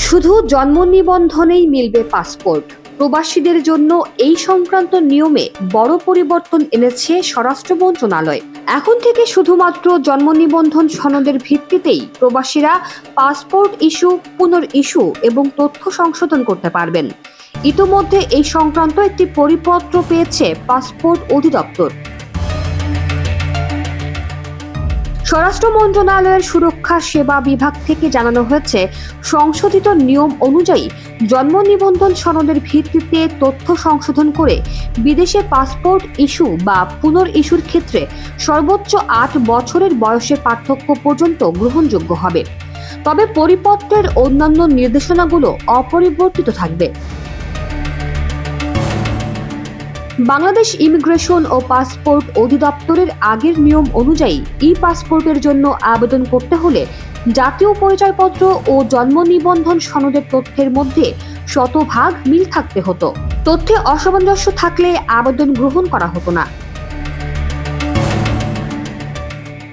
শুধু জন্ম নিবন্ধনেই মিলবে পাসপোর্ট। প্রবাসীদের জন্য এই সংক্রান্ত নিয়মে বড় পরিবর্তন এনেছে স্বরাষ্ট্র মন্ত্রণালয়। এখন থেকে শুধুমাত্র জন্ম নিবন্ধন সনদের ভিত্তিতেই প্রবাসীরা পাসপোর্ট ইস্যু, পুনর ইস্যু এবং তথ্য সংশোধন করতে পারবেন। ইতোমধ্যে এই সংক্রান্ত একটি পরিপত্র পেয়েছে পাসপোর্ট অধিদপ্তর। স্বরাষ্ট্র মন্ত্রণালয়ের সুরক্ষা সেবা বিভাগ থেকে জানানো হয়েছে, সংশোধিত নিয়ম অনুযায়ী জন্ম নিবন্ধন সনদের ভিত্তিতে তথ্য সংশোধন করে বিদেশে পাসপোর্ট ইস্যু বা পুনর ইস্যুর ক্ষেত্রে সর্বোচ্চ 8 বছরের বয়সের পার্থক্য পর্যন্ত গ্রহণযোগ্য হবে। তবে পরিপত্রের অন্যান্য নির্দেশনাগুলো অপরিবর্তিত থাকবে। বাংলাদেশ ইমিগ্রেশন ও পাসপোর্ট অধিদপ্তরের আগের নিয়ম অনুযায়ী ই পাসপোর্টের জন্য আবেদন করতে হলে জাতীয় পরিচয়পত্র ও জন্ম নিবন্ধন সনদের তথ্যের মধ্যে শতভাগ মিল থাকতে হতো। তথ্যে অসামঞ্জস্য থাকলে আবেদন গ্রহণ করা হতো না।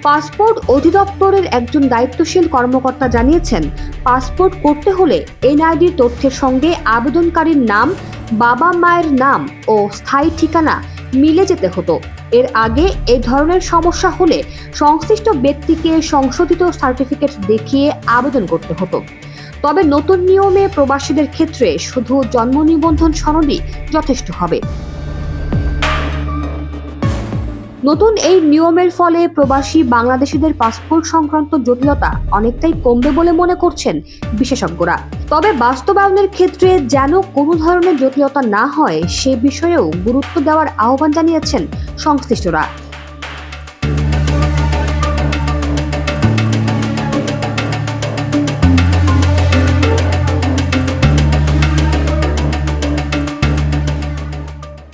পাসপোর্ট অধিদপ্তরের একজন দায়িত্বশীল কর্মকর্তা জানিয়েছেন, পাসপোর্ট করতে হলে এনআইডির তথ্যের সঙ্গে আবেদনকারীর নাম, বাবা মায়ের নাম ও স্থায়ী ঠিকানা মিলে যেতে হতো। এর আগে এই ধরনের সমস্যা হলে সংশ্লিষ্ট ব্যক্তিকে সংশোধিত সার্টিফিকেট দেখিয়ে আবেদন করতে হতো। তবে নতুন নিয়মে প্রবাসীদের ক্ষেত্রে শুধু জন্ম নিবন্ধন সনদই যথেষ্ট হবে। নতুন এই নিয়মের ফলে প্রবাসী বাংলাদেশিদের পাসপোর্ট সংক্রান্ত জটিলতা অনেকটাই কমবে বলে মনে করছেন বিশেষজ্ঞরা। তবে বাস্তবায়নের ক্ষেত্রে যেন কোনো ধরনের জটিলতা না হয় সে বিষয়েও গুরুত্ব দেওয়ার আহ্বান জানিয়েছেন সংশ্লিষ্টরা।